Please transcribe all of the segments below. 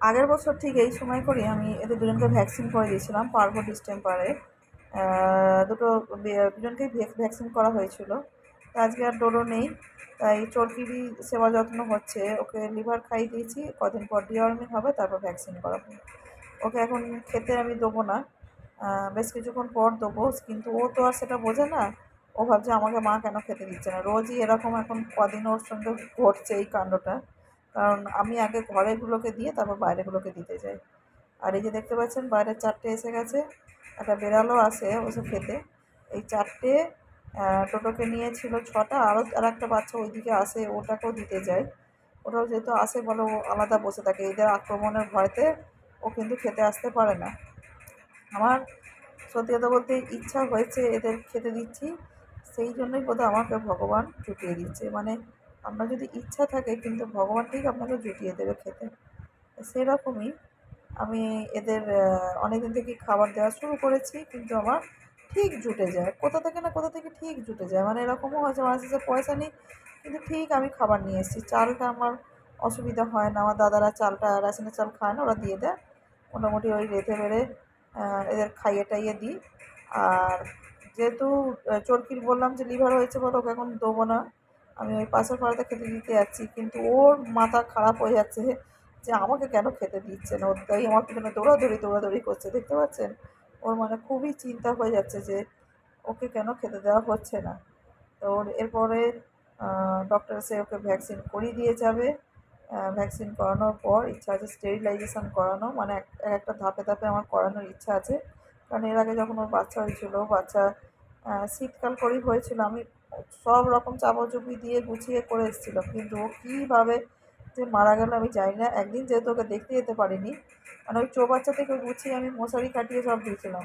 আগের বছর ঠিক এই সময় করেই আমি এদের দুজনকে ভ্যাকসিন করে দিয়েছিলাম পার্ভো ডিস্টেম্পারে। দুটো দুজনকেই ভ্যাকসিন করা হয়েছিল। তা আজকে আর ডোডো নেই, তাই চরকিরই সেবা যত্ন হচ্ছে। ওকে লিভার খাইয়ে দিয়েছি, কদিন পর ডিওয়ার্মিং হবে, তারপর ভ্যাকসিন করাবো। ওকে এখন খেতে আমি দেবো না, বেশ কিছুক্ষণ পর দেবো, কিন্তু ও তো আর সেটা বোঝে না। ও ভাবছে আমাকে মা কেন খেতে দিচ্ছে না, রোজই এরকম এখন কদিন ওর সঙ্গে ঘটছে এই কাণ্ডটা। কারণ আমি আগে ঘরেরগুলোকে দিয়ে তারপর বাইরেগুলোকে দিতে যাই। আর এই যে দেখতে পাচ্ছেন বাইরে 4টে এসে গেছে, একটা বেড়ালও আসে অবশ্য খেতে। এই 4টে টোটোকে নিয়েছিল 6টা, আরও আর একটা বাচ্চা ওইদিকে আসে, ওটাকেও দিতে যায়। ওটাও যেহেতু আসে বলে ও আলাদা বসে থাকে, এদের আক্রমণের ভয়তে ও কিন্তু খেতে আসতে পারে না। আমার সত্যি কথা বলতে ইচ্ছা হয়েছে এদের খেতে দিচ্ছি, সেই জন্যই বোধহয় আমাকে ভগবান জুটিয়ে দিচ্ছে। মানে আপনার যদি ইচ্ছা থাকে কিন্তু ভগবান ঠিক আপনাকে জুটিয়ে দেবে খেতে। সেরকমই আমি এদের অনেকদিন থেকেই খাবার দেওয়া শুরু করেছি, কিন্তু আমার ঠিক জুটে যায়, কোথা থেকে না কোথা থেকে ঠিক জুটে যায়। মানে এরকমও হয়েছে মাঝে সাঝে পয়সা নেই, কিন্তু ঠিক আমি খাবার নিয়ে এসেছি। চালটা আমার অসুবিধা হয় না, আমার দাদারা চালটা রেশনের চাল খায় না, ওরা দিয়ে দেয়। মোটামুটি ওই রেঁধে বেড়ে এদের খাইয়ে টাইয়ে দিই। আর যেহেতু চরকির বললাম যে লিভার হয়েছে বলে ওকে এখন দেবো না, আমি ওই পাশের পাড়াতে খেতে দিতে যাচ্ছি, কিন্তু ওর মাথা খারাপ হয়ে যাচ্ছে যে আমাকে কেন খেতে দিচ্ছে না। ওর তাই আমার পিছনে দৌড়াদৌড়ি দৌড়াদৌড়ি করছে, দেখতে পাচ্ছেন। ওর মানে খুবই চিন্তা হয়ে যাচ্ছে যে ওকে কেন খেতে দেওয়া হচ্ছে না। তো ওর এরপরে ডক্টর এসে ওকে ভ্যাকসিন করিয়ে দিয়ে যাবে। ভ্যাকসিন করানোর পর ইচ্ছা আছে স্টেরিলাইজেশন করানো, মানে একটা ধাপে ধাপে আমার করানোর ইচ্ছা আছে। কারণ এর আগে যখন ওর বাচ্চা হয়েছিল, বাচ্চা শীতকাল করেই হয়েছিল, আমি সব রকম চাপাচুপি দিয়ে গুছিয়ে করে এসেছিলাম, কিন্তু ও কীভাবে যে মারা গেল আমি জানি না। একদিন যেহেতু ওকে দেখতে যেতে পারিনি, মানে ওই চৌবাচ্চা থেকে গুছিয়ে আমি মশারি কাটিয়ে সব দিয়েছিলাম।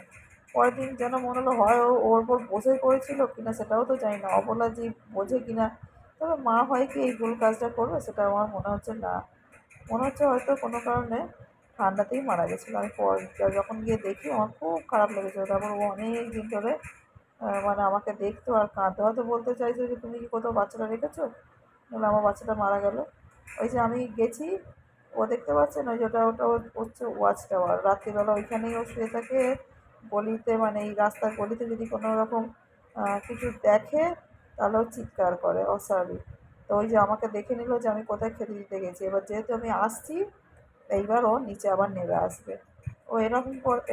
পরের দিন যেন মনে হলো হয় ও ওর ওপর বসে পড়েছিল কিনা সেটাও তো জানি না, অবলা জীব বোঝে কিনা। তবে মা হয় কি এই ভুল কাজটা করবে সেটা আমার মনে হচ্ছে না। মনে হচ্ছে হয়তো কোনো কারণে ঠান্ডাতেই মারা গেছিলো। আমি পর যখন গিয়ে দেখি আমার খুব খারাপ লেগেছিলো। তারপর ও অনেক দিন ধরে মানে আমাকে দেখতো আর কাঁদতো, হয়তো বলতে চাইছে যে তুমি কি কোথাও বাচ্চাটা রেখেছো, বলে আমার বাচ্চাটা মারা গেল। ওই যে আমি গেছি, ও দেখতে পাচ্ছেন ওই যে ওটা হচ্ছে ওয়াচ টাওয়ার, রাত্রিবেলা ওইখানেই ও শুয়ে থাকে গলিতে, মানে এই রাস্তার গলিতে যদি কোনো রকম কিছু দেখে তাহলে ও চিৎকার করে অস্বাভাবিক। তো ওই যে আমাকে দেখে নিল যে আমি কোথায় খেতে দিতে গেছি, এবার যেহেতু আমি আসছি এইবার ও নিচে আবার নেমে আসবে। ও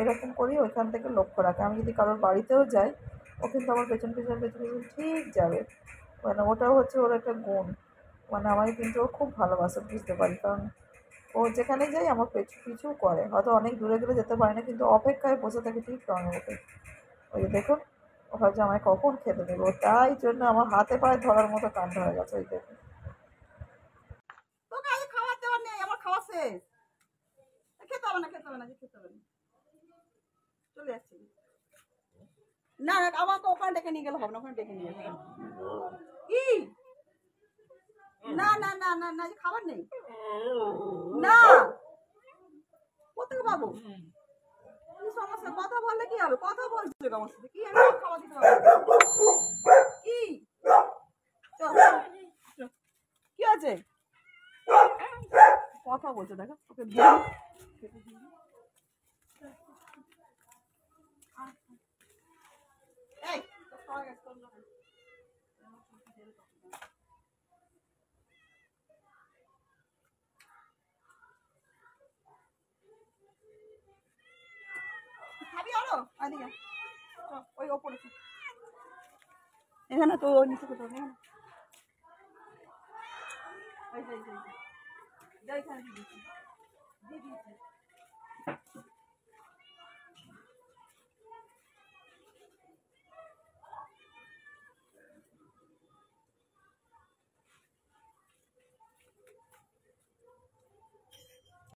এরকম করেই ওইখান থেকে লক্ষ্য রাখে। আমি যদি কারোর বাড়িতেও যাই ও কিন্তু আমার পেছন ঠিক যাবে। মানে ওটাও হচ্ছে ওর একটা গুণ। মানে আমাকে কিন্তু ও খুব ভালোবাসে, বুঝতে পারি, কারণ ও যেখানে যাই আমার পিছু করে। হয়তো অনেক দূরে দূরে যেতে পারে না, কিন্তু অপেক্ষায় বসে থাকে ঠিক টঙে উঠে। ওই যে দেখুন, ও ভাবছে আমায় কখন খেতে দেবো, তাই জন্য আমার হাতে পায়ে ধরার মতো কাণ্ড হয়ে গেছে। ওই দেখুন, তোকে আজ খাবার দেওয়ার নেই, আমার খাওয়া শেষ। খেতে হবে না, খেতে হবে না, খেতে হবে না, চলে যাচ্ছি। না আমাকে ওখানে ডেকে নিয়ে গেলে হবে না, ওখানে ডেকে নিয়ে গেলে কি? না না না না না, খাবার নেই না, কোথায় পাবো? কি সমস্যা, কথা বললে কি হবে? কথা বলছিল আমার সাথে, কি আমি খাবার দিতে পারবো? কি কি আছে? কথা বলছে, দেখো ওকে খাবি আরো এদিকে ওই ওপরে এখানে তো ওই নিচে কোথাও নেই। এইখানে দিয়ে দিয়েছি।